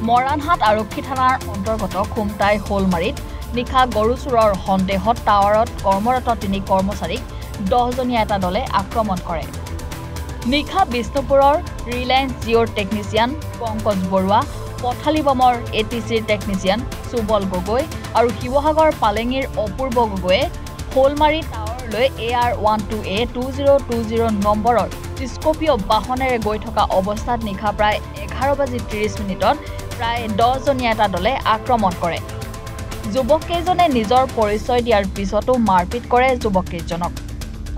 মৰাণহাট আৰক্ষী থানাৰ অন্তৰ্গত খুমটাই শোলমাৰীত নিশা গৰু চোৰৰ সন্দেহত টাৱাৰত কৰ্মৰত 3 কৰ্মচাৰীক 10জনীয়া এটা দলে আক্ৰমণ কৰে। নিশা বিষ্ণুপুৰৰ ৰিলায়েন্স জিঅ'ৰ টেকনিচিয়ান পংকজ বৰুৱা, পথালিবমৰ ATCৰ টেকনিচিয়ান সুবল গগৈ আৰু শিৱসাগৰ পালেঙিৰ অপূৰ্ব গগৈয়ে শোলমাৰী টাৱাৰলৈ AR-12A 2020 নম্বৰৰ স্কপিঅ বাহনেৰে গৈ থকা অৱস্থাত নিশা প্ৰায় 11:30 প্ৰায় 10জনীয়া এটা দলে আক্ৰমণ কৰে। যুৱককেইজনে নিজৰ পৰিচয় দিয়াৰ পিছতো মাৰপিট কৰে যুৱককেইজনক।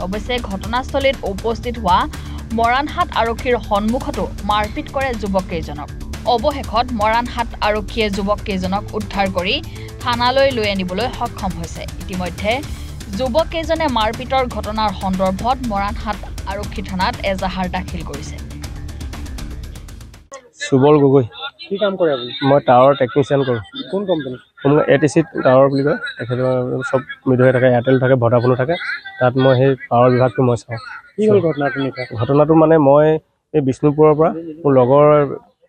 অৱশ্যে ঘটনাস্থলীত উপস্থিত হোৱা মৰাণহাট আৰক্ষীৰ সন্মুখতো মাৰপিট কৰে যুৱককেইজনক। অৱশেষত মৰাণহাট আৰক্ষীয়ে যুৱককেইজনক উদ্ধাৰ কৰি থানালৈ লৈ আনিবলৈ সক্ষম হৈছে। ইতিমধ্যে যুৱককেইজনে মাৰপিটৰ ঘটনাৰ সন্দৰ্ভত মৰাণহাট আৰক্ষী থানাত এজাহাৰ দাখিল কৰিছে। সুবল গগৈ। কি কাম কৰে আপুনি? মই টাৱাৰ টেকনিচিয়ান কৰোঁ। কোন কোম্পানী? ATC টাৱাৰ বুলি কয়। তেখেতৰ চব মিডৱে থাকে, এয়াৰটেল থাকে, ভডাফোনো থাকে। তাত মই সেই পাৱাৰ বিভাগটো মই চাওঁ। কি হ'ল ঘটনাটো নিশা? ঘটনাটো মানে মই এই বিষ্ণুপুৰৰ পৰা মোৰ লগৰ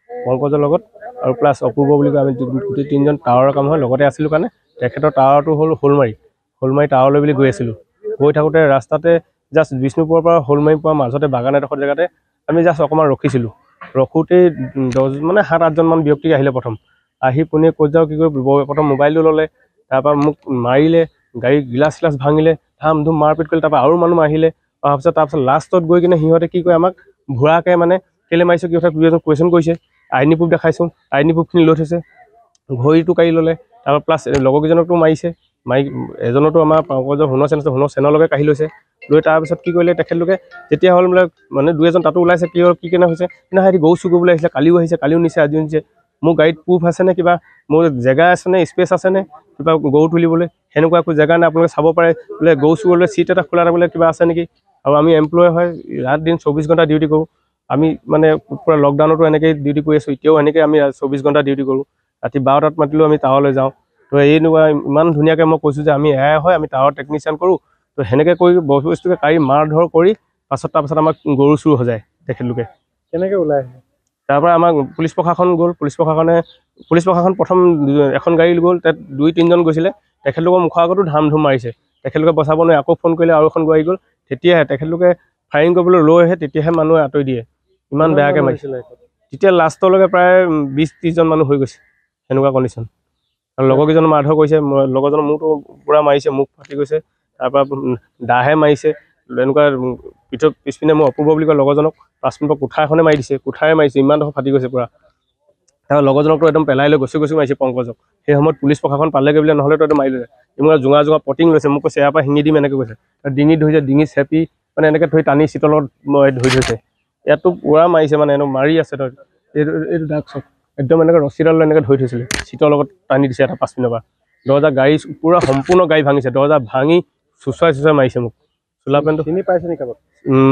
পংকজৰ লগত আৰু প্লাছ অপূৰ্ব বুলি কয়, আমি গোটেই 3জন টাৱাৰৰ কাম হয় লগতে আছিলোঁ কাৰণে তেখেতৰ টাৱাৰটো হ'ল শোলমাৰী টাৱাৰলৈ বুলি গৈ আছিলোঁ। গৈ থাকোঁতে ৰাস্তাতে জাষ্ট বিষ্ণুপুৰৰ পৰা শোলমাৰী পৰা মাজতে বাগান এডোখৰ জেগাতে আমি জাষ্ট অকণমান ৰখিছিলোঁ। ৰখোঁতেই 7-8জনমান ব্যক্তি আহিলে। প্ৰথম আহি পোনে ক'ত যাওঁ কি কৰি প্ৰথম মোবাইলটো ল'লে, তাৰপৰা মোক মাৰিলে, গাড়ী গিলাচ চিলাচ ভাঙিলে, ধাম ধুম মাৰপিট কৰিলে। তাৰপৰা আৰু মানুহ আহিলে, অহাৰ পিছত তাৰপিছত লাষ্টত গৈ কিনে সিহঁতে কি কয় আমাক ভুৰাকৈ মানে কেলৈ মাৰিছোঁ কি কথা কুৱেশ্যন কৰিছে। আইডি প্ৰুফ দেখাইছোঁ, আইডি প্ৰুফখিনি লৈ থৈছে, ঘড়ীটো কাঢ়ি ল'লে। তাৰপৰা প্লাছ লগৰকেইজনকতো মাৰিছে, এজনতো আমাৰ পংকজৰ সোণৰ চেনলৈকে কাঢ়ি লৈছে। লৈ তাৰপিছত কি কৰিলে তেখেতলোকে যেতিয়া হ'ল মানে 2-এজন তাতো ওলাইছে কি হ'ল কি কেনে হৈছে, কিন্তু সিহঁতি গৰু চুৰ কৰিবলৈ আহিছিলে। কালিও আহিছে, কালিও নিছে, আজিও নিছে। মোৰ গাড়ীত প্ৰুফ আছেনে, কিবা মোৰ জেগা আছেনে, স্পেচ আছেনে কিবা গৰু তুলিবলৈ, সেনেকুৱা একো জেগা নাই। আপোনালোকে চাব পাৰে বোলে গৰু চুবলৈ চিট এটা খোলা বোলে কিবা আছে নেকি। আৰু আমি এমপ্লয় হয়, ৰাত দিন 24 ঘণ্টা ডিউটি কৰোঁ। আমি মানে পূৰা লকডাউনতো এনেকৈ ডিউটি কৰি আছোঁ, এতিয়াও এনেকৈ আমি 24 ঘণ্টা ডিউটি কৰোঁ। ৰাতি 12টাত মাতিলেও আমি টাৱাৰলৈ যাওঁ। তো এনেকুৱা ইমান ধুনীয়াকৈ মই কৈছোঁ যে আমি এয়াই হয়, আমি টাৱাৰ টেকনিচিয়ান কৰোঁ। তো সেনেকৈ কৰি বস্তুকে কাঢ়ি মাৰ ধৰ কৰি তাৰপাছত আমাক গৰু চুৰ হৈ যায় তেখেতলোকে। কেনেকৈ ওলাই আহে? তাৰপৰা আমাক পুলিচ প্ৰশাসন গ'ল। পুলিচ প্ৰশাসন প্ৰথম এখন গাড়ী গ'ল, তাত 2-3জন গৈছিলে। তেখেতলোকৰ মুখৰ আগতো ধাম ধুম মাৰিছে। তেখেতলোকে বচাব নোৱাৰি আকৌ ফোন কৰিলে, আৰু এখন গাড়ী গ'ল। তেতিয়াহে তেখেতলোকে ফায়াৰিং কৰিবলৈ লৈ আহে, তেতিয়াহে মানুহে আঁতৰি দিয়ে। ইমান বেয়াকৈ মাৰিছিলে। তেতিয়া লাষ্টলৈকে প্ৰায় 20-30জন মানুহ হৈ গৈছে সেনেকুৱা কণ্ডিশ্যন। আৰু লগৰকেইজন মাৰধৰ কৰিছে, লগৰজনৰ মূৰটো পূৰা মাৰিছে, মুখ ফাটি গৈছে। তাৰপৰা দাহে মাৰিছে। এনেকুৱা পিছপিনে মই অপূৰ্ব বুলি কয় লগৰজনক 5 মিনিটৰ কোঠা এখনে মাৰি দিছে, কোঠাৰে মাৰিছে, ইমান ডোখৰ ফাটি গৈছে পূৰা। তাৰপৰা লগৰজনকতো একদম পেলাই লৈ গছি মাৰিছে পংকজক। সেই সময়ত পুলিচ প্ৰশাসন পালেগৈ বোলে, নহ'লেতো একদম মাৰি লৈ যায়। ইমান জোঙা পটিং লৈছে, মোক কৈছে ইয়াৰ পৰা শিঙি দিম এনেকৈ কৈছে। ডিঙিত ধৰিছে, ডিঙি চেপি মানে এনেকৈ ধৰি টানি চিটৰ লগত ধৰি থৈছে। ইয়াততো পূৰা মাৰিছে, মানে এনেকৈ মাৰি আছে। এইটো ডাক চক একদম এনেকৈ ৰছীডাল এনেকৈ ধৰি থৈছিলে, চিটৰ লগত টানি দিছে এটা 5 মিনিটৰ পৰা। দৰ্জা গাড়ী পূৰা সম্পূৰ্ণ গাড়ী ভাঙিছে, দৰ্জা ভাঙি চুচুৱাই মাৰিছে মোক। চোলা পেণ্টটো চিনি পাইছে নেকি কাৰোবাক?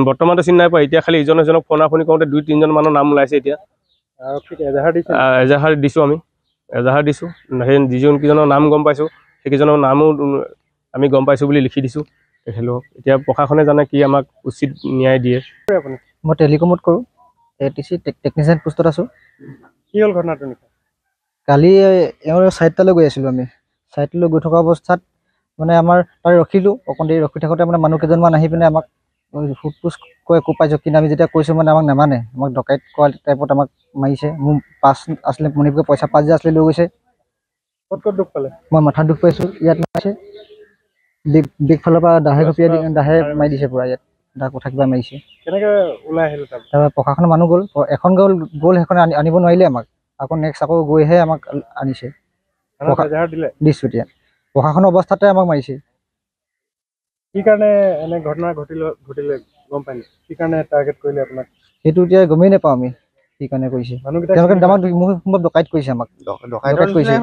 বৰ্তমানতো চিনি নাই পোৱা। এতিয়া খালি ইজনক ফোনা-ফোনি কৰোঁতে 2-3জন মানুহৰ নাম ওলাইছে। এতিয়া এজাহাৰ দিছোঁ, আমি এজাহাৰ দিছোঁ। সেই যিজনকেইজনৰ নাম গম পাইছোঁ, সেইকেইজনৰ নামো আমি গম পাইছোঁ বুলি লিখি দিছোঁ তেখেতলোকক। এতিয়া প্ৰশাসনে জানে কি আমাক উচিত ন্যায় দিয়ে। মই টেলিকমত কৰোঁ, ATC টেকনিচিয়ান পোষ্টত আছোঁ। কি হ'ল ঘটনাটো নিশা? কালি এওঁৰ ছাইটলৈ গৈ আছিলোঁ। আমি ছাইটলৈ গৈ থকা অৱস্থাত মানে আমাৰ তাত ৰখিলোঁ। অকণ দেৰি ৰখি থাকোঁতে মানে মানুহ কেইজনমান আহি পিনে আমাক সোধ পোছ কৈ কোপাইছোঁ, কিন্তু আমি যেতিয়া কৈছোঁ মানে আমাক নামানে, আমাক ডকাইত কৰা টাইপত আমাক মাৰিছে। মোৰ পাছ আছিলে, মণিপুৰৰ পইচা 5 যে আছিলে লৈ গৈছে। ক'ত দুখ পালে? মই মাথাত দুখ পাইছোঁ, ইয়াত মাৰিছে। বিগ ফালৰ পৰা দাহে মাৰি দিছে পূৰা। ইয়াত দা কথা কিবা মাৰিছে। কেনেকৈ ওলাই আহিলে? তাৰপৰা প্ৰশাসনৰ মানুহ গ'ল, এখন গ'ল সেইখন আনিব নোৱাৰিলে আমাক। আকৌ নেক্সট আকৌ গৈহে আমাক আনিছে। দিছোঁ এতিয়া প্ৰশাসনৰ অৱস্থাতে আমাক মাৰিছে। কি কাৰণে এনে ঘটনা ঘটিলে গম পাই নে? কি কাৰণে টাৰ্গেট কৰিলে আপোনাক? সেইটো এতিয়া গমেই নাপাওঁ আমি কি কাৰণে কৰিছে। তেওঁলোকে আমাক মোক ডকাইত কৰিছে, আমাক ডকাইত কৰিছে।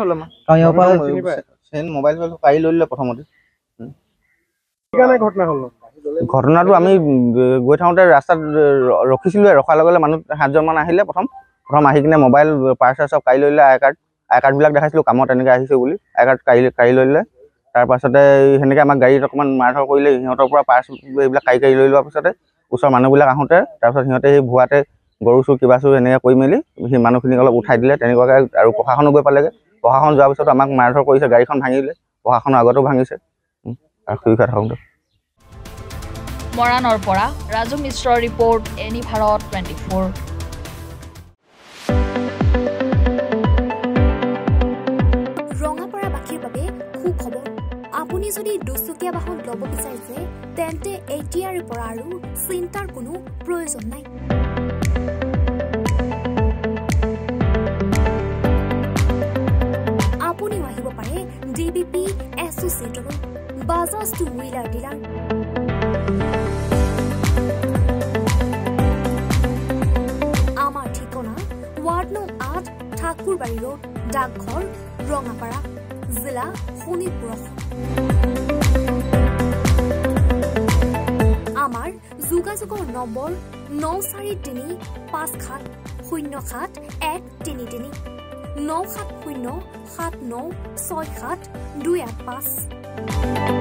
কাৰণ ইয়াৰ পৰা মোবাইল কাঢ়ি লৈ ল'লে প্ৰথমতে। কি কাৰণে ঘটনা হ'ল? ঘটনাটো আমি গৈ থাকোঁতে ৰাস্তাত ৰখিছিলোঁ। ৰখাৰ লগে লগে মানুহ 7জনমান আহিলে। প্ৰথম আহি কিনে মোবাইল পাৰ্চ চব কাঢ়ি লৈ ল'লে। আই কাৰ্ডবিলাক দেখাইছিলোঁ কামত এনেকৈ আহিছোঁ বুলি। আই কাৰ্ড কাঢ়ি লৈ ল'লে। তাৰপাছতে সেনেকৈ আমাক গাড়ীত অকণমান মাৰধৰ কৰিলে। সিহঁতৰ পৰা পাৰ্চ এইবিলাক কাঢ়ি লৈ লোৱাৰ পিছতে ওচৰৰ মানুহবিলাক আহোঁতে তাৰপিছত সিহঁতে সেই ভুৱাতে গৰু চুৰ কিবা চুৰ এনেকৈ কৰি মেলি সেই মানুহখিনিক অলপ উঠাই দিলে তেনেকুৱাকৈ আৰু প্ৰশাসনো গৈ পালেগৈ প্ৰশাসন যোৱাৰ পিছতো আমাক মাৰধৰ কৰিছে গাড়ীখন ভাঙিলে প্ৰশাসনৰ আগতো ভাঙিছে আৰু সুবিধা থাকোঁতে মৰাণৰ পৰা ৰাজু মিশ্ৰৰ ৰিপৰ্ট এনি ভাৰত 24 ৰঙাপাৰাবাসীৰ বাবে সুখবৰ আপুনি যদি দুচকীয়া বাহন ল'ব বিচাৰিছে তেন্তে এতিয়াৰে পৰা আৰু চিন্তাৰ কোনো প্ৰয়োজন নাই আপুনিও আহিব পাৰে ডিবিপি এছ'চিয়েটৰ বাজাজ টু হুইলাৰ ডিলাৰ আমাৰ ঠিকনা ৱাৰ্ড নং 8 ঠাকুৰবাৰী ৰোড ডাকঘৰ ৰঙাপাৰা জিলা শোণিতপুৰ আমাৰ যোগাযোগৰ নম্বৰ 9435707133 9707967285285